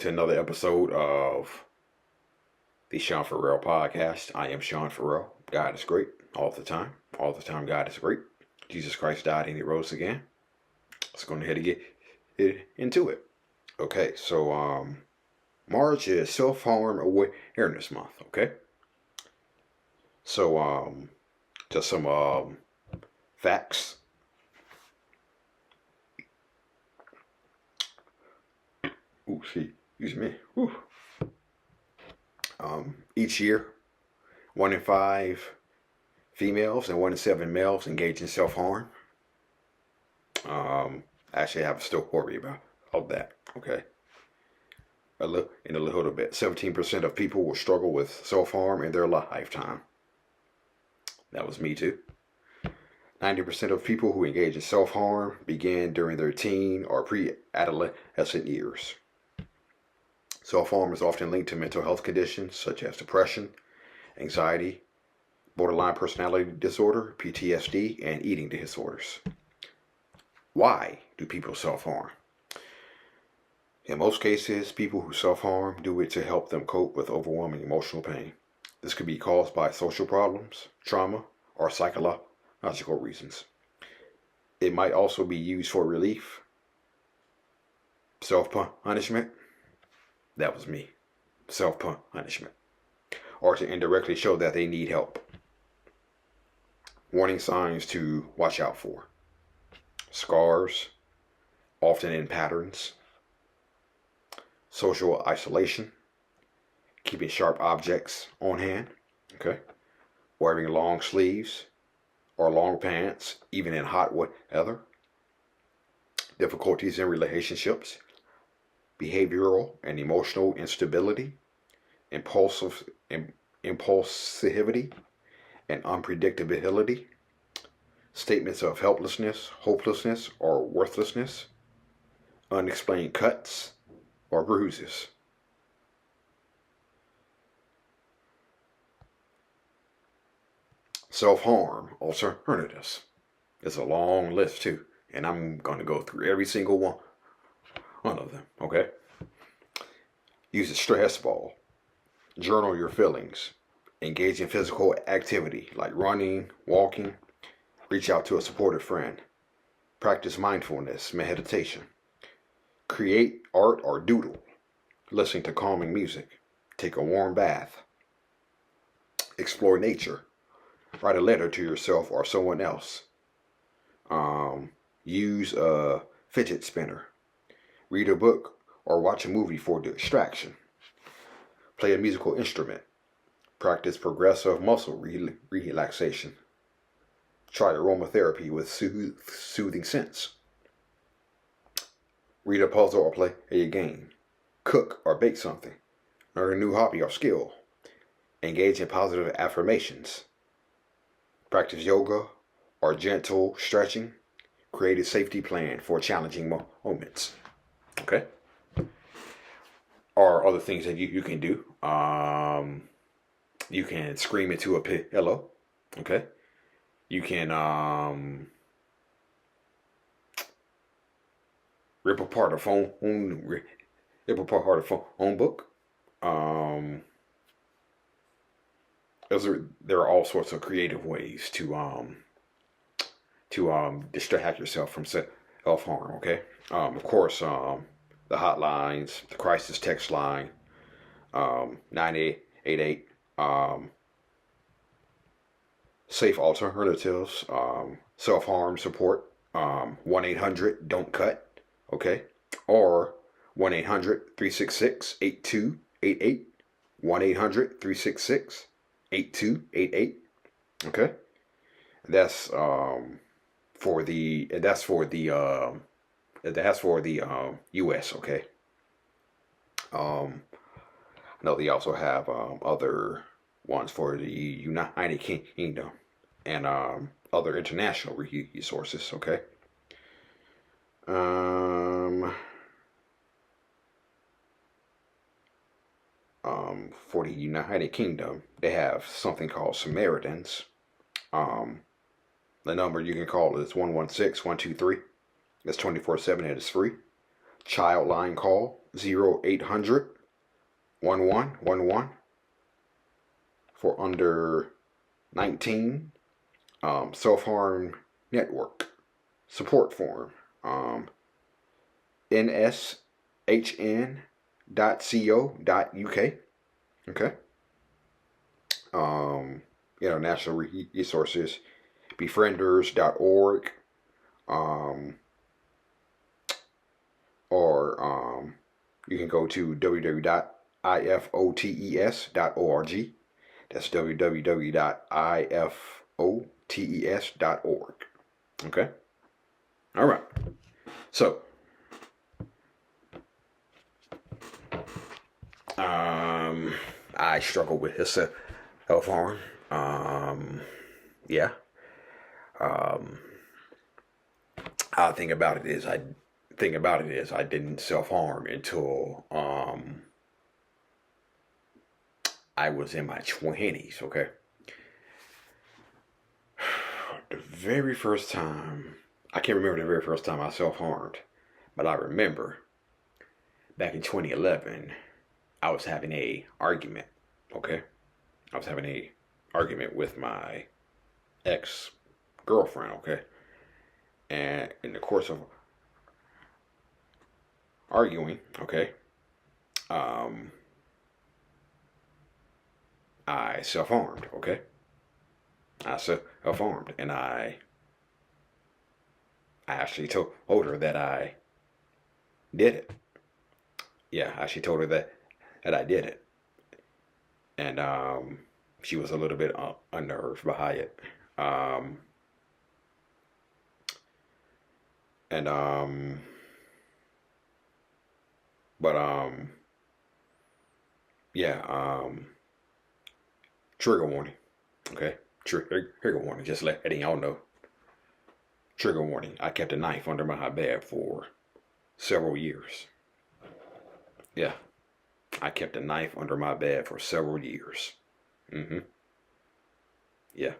to another episode of the Sean Farrell podcast. I am Sean Farrell. God is great all the time. All the time, God is great. Jesus Christ died and he rose again. Let's go ahead and get into it. Okay, so March is Self-Harm Awareness Month. Okay, so just some facts. Ooh, excuse me. Ooh. Each year, 1 in 5 females and 1 in 7 males engage in self-harm. Actually, I have a story about that. Okay, in a little bit. 17% of people will struggle with self-harm in their lifetime. That was me too. 90% of people who engage in self-harm began during their teen or pre-adolescent years. Self-harm is often linked to mental health conditions such as depression, anxiety, borderline personality disorder, PTSD, and eating disorders. Why do people self-harm? In most cases, people who self-harm do it to help them cope with overwhelming emotional pain. This could be caused by social problems, trauma, or psychological reasons. It might also be used for relief, self-punishment. That was me. Self-punishment. Or to indirectly show that they need help. Warning signs to watch out for. Scars, often in patterns. Social isolation. Keeping sharp objects on hand. Okay. Wearing long sleeves or long pants, even in hot weather. Difficulties in relationships. Behavioral and emotional instability, impulsivity, and unpredictability, statements of helplessness, hopelessness, or worthlessness, unexplained cuts or bruises. Self-harm alternatives. It's a long list too, and I'm going to go through every single one of them, okay? Use a stress ball. Journal your feelings. Engage in physical activity like running, walking. Reach out to a supportive friend. Practice mindfulness, meditation. Create art or doodle. Listen to calming music. Take a warm bath. Explore nature. Write a letter to yourself or someone else. Use a fidget spinner. Read a book or watch a movie for distraction. Play a musical instrument. Practice progressive muscle relaxation. Try aromatherapy with soothing scents. Read a puzzle or play a game. Cook or bake something. Learn a new hobby or skill. Engage in positive affirmations. Practice yoga or gentle stretching. Create a safety plan for challenging moments. Okay? Or other things that you can do. You can scream into a pillow. Okay? You can rip apart a phone book. There are all sorts of creative ways to distract yourself from self-harm. Okay? Of course, the hotlines, the crisis text line, 9888, safe alternatives, self-harm support, 1-800-DON'T-CUT, okay, or 1-800-366-8288, 1-800-366-8288, okay. That's for the U.S. Okay. I know they also have other ones for the United Kingdom and other international resources. Okay. For the United Kingdom, they have something called Samaritans. The number you can call is 116-123. It's 24/7 and it's free. child line call 0800 1111 for under 19. Self-harm network support form, nshn.co.uk. Okay. National resources, befrienders.org, or you can go to www.ifotes.org. That's www.ifotes.org. Okay? All right. So, I struggle with this self-harm. Yeah. I think about it is I didn't self-harm until I was in my 20s. Okay. The very first time, I can't remember the very first time I self-harmed, but I remember back in 2011, I was having a argument. Okay. I was having a argument with my ex-girlfriend. Okay. And in the course of arguing, okay, I self-harmed. Okay. I self-harmed, and I actually told her that I did it. Yeah, I actually told her that I did it, and she was a little bit unnerved by it. Um, and but yeah, trigger warning. Okay, trigger warning. Just letting y'all know. Trigger warning. I kept a knife under my bed for several years. Yeah, I kept a knife under my bed for several years. Mm-hmm. Yeah.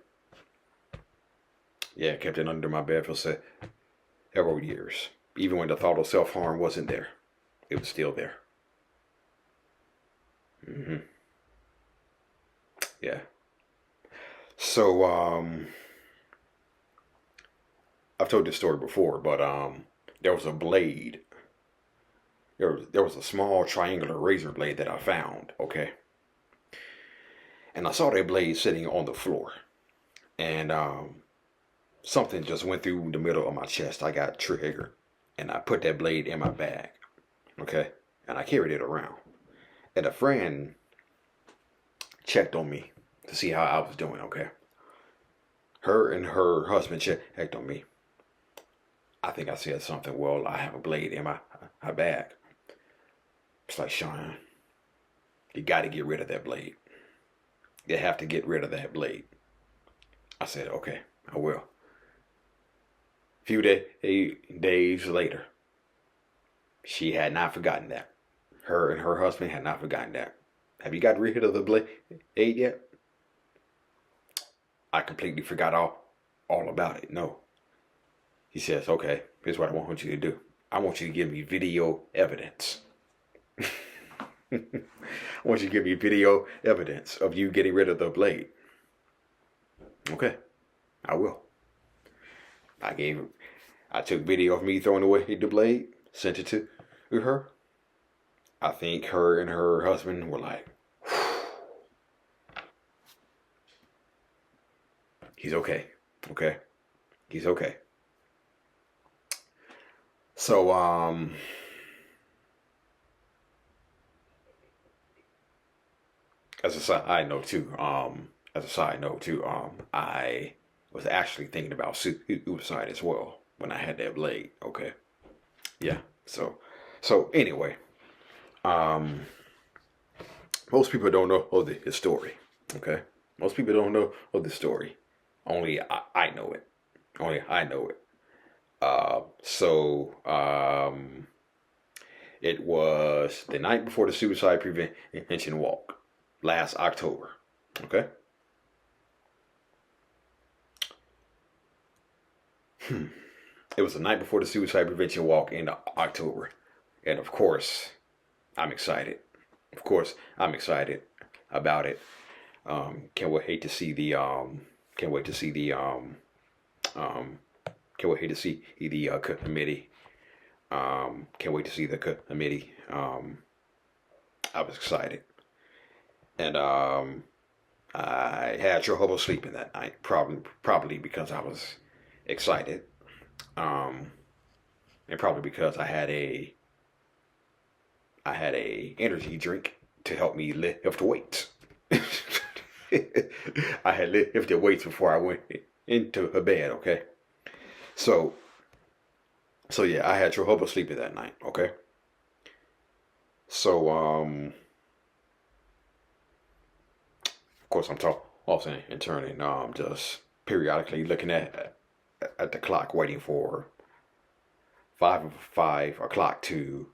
Yeah, I kept it under my bed for several years. Even when the thought of self-harm wasn't there, it was still there. Mm-hmm. Yeah. So, I've told this story before, but there was a blade. There was a small triangular razor blade that I found. Okay, and I saw that blade sitting on the floor, and something just went through the middle of my chest. I got triggered, and I put that blade in my bag. Okay, and I carried it around. And a friend checked on me to see how I was doing. Okay, her and her husband checked on me. I think I said something. Well, I have a blade in my bag. It's like, Sean, you got to get rid of that blade. You have to get rid of that blade. I said, okay, I will. A few days later, she had not forgotten that. Her and her husband had not forgotten that. Have you got rid of the blade yet? I completely forgot all about it. No. He says, okay, here's what I want you to do. I want you to give me video evidence. I want you to give me video evidence of you getting rid of the blade. Okay, I will. I took video of me throwing away the blade, sent it to her. I think her and her husband were like, he's okay. Okay. He's okay. So, as a side note too, I was actually thinking about suicide as well when I had that blade. Okay. Yeah. So anyway, um, most people don't know the story. Okay. Most people don't know the story. Only I know it. Only I know it. So it was the night before the suicide prevention walk last October. Okay. It was the night before the suicide prevention walk in October. And of course, I'm excited. Of course, I'm excited about it. Can't wait to see the can't wait to see the um, can't wait to see the committee. Can't wait to see the committee. I was excited, and I had trouble sleeping that night. Probably because I was excited, um, and probably because I had a energy drink to help me lift weights. I had lifted weights before I went into her bed. Okay, so yeah, I had trouble sleeping that night. Okay, so of course I'm tossing and turning, just periodically looking at the clock, waiting for 5 o'clock to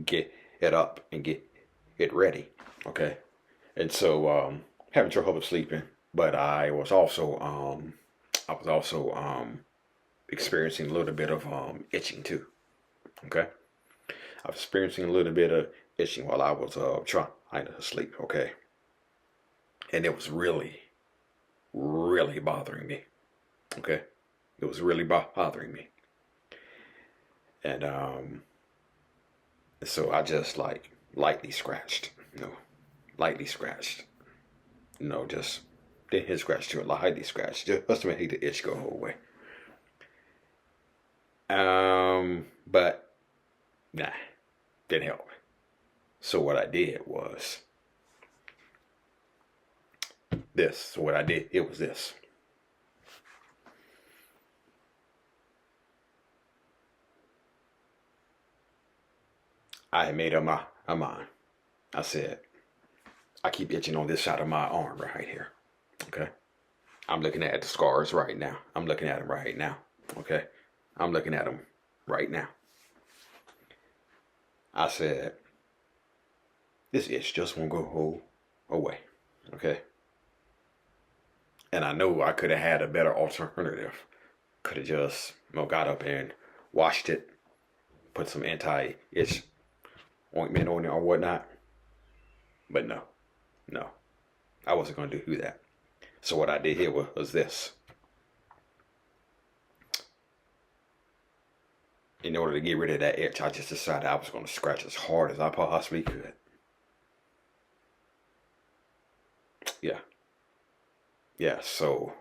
get it up and get it ready. Okay, and so having trouble sleeping, but I was also experiencing a little bit of itching too. Okay, I was experiencing a little bit of itching while I was trying to sleep. Okay, and it was really bothering me. Okay, it was really bothering me, and so I just like lightly scratched, lightly scratched, just didn't hit scratch to it, lightly scratched, just to make the itch go away. But nah, didn't help. So what I did was this. So what I did, it was this. I had made up my mind. I said, I keep itching on this side of my arm right here. Okay. I'm looking at the scars right now. I'm looking at them right now. Okay. I'm looking at them right now. I said, this itch just won't go away. Okay. And I know I could have had a better alternative. Could have just, got up and washed it, put some anti-itch ointment on it or whatnot. But no, I wasn't going to do that. So what I did here was this. In order to get rid of that itch, I just decided I was going to scratch as hard as I possibly could. Yeah, so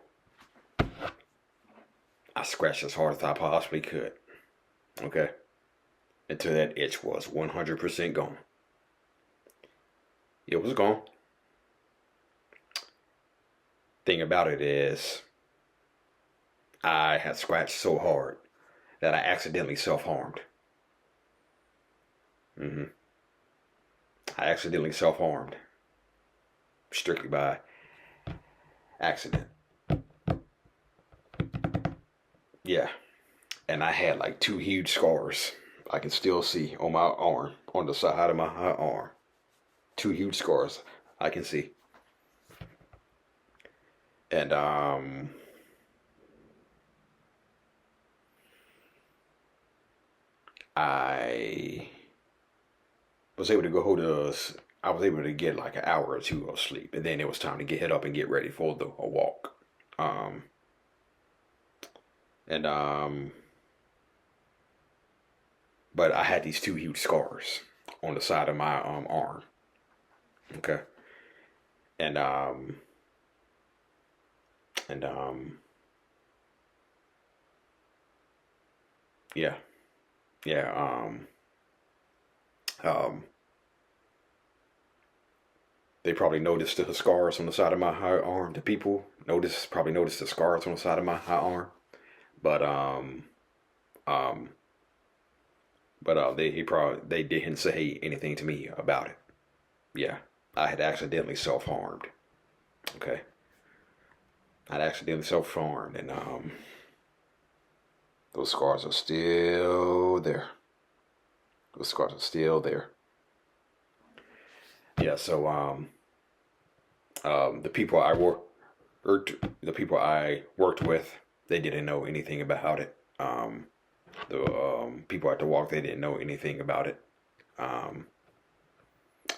I scratched as hard as I possibly could. Okay, until that itch was 100% gone. It was gone. Thing about it is, I had scratched so hard that I accidentally self-harmed. I accidentally self-harmed. Strictly by accident. Yeah. And I had like two huge scars I can still see on my arm, on the side of my arm. Two huge scars I can see. And I was able to go hold us. I was able to get like an hour or two of sleep, and then it was time to get up and get ready for a walk. Um, and but I had these two huge scars on the side of my arm. Okay, and and yeah, yeah. Um, they probably noticed the scars on the side of my arm. The people probably noticed the scars on the side of my arm, but um, they didn't say anything to me about it. Yeah, I had accidentally self-harmed. Okay, I'd accidentally self-harmed, and those scars are still there. Those scars are still there. Yeah, so the people the people I worked with, they didn't know anything about it. The people at the walk, they didn't know anything about it.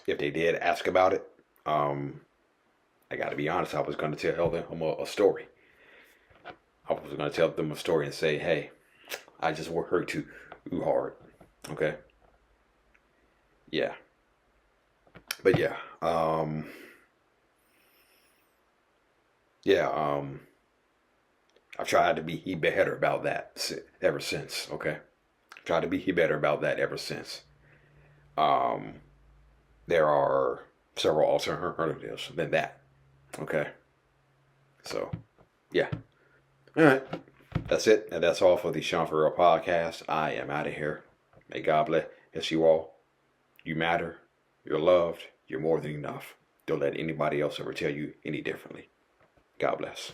If they did ask about it, I got to be honest, I was going to tell them a story. I was going to tell them a story and say, hey, I just worked too hard. Okay. Yeah. But yeah. Yeah. I've tried to be better about that ever since. Okay. Tried to be better about that ever since. Um, there are several alternatives than that. Okay. So, yeah. All right. That's it. And that's all for the Sean Farrell podcast. I am out of here. May God bless you all. You matter. You're loved. You're more than enough. Don't let anybody else ever tell you any differently. God bless.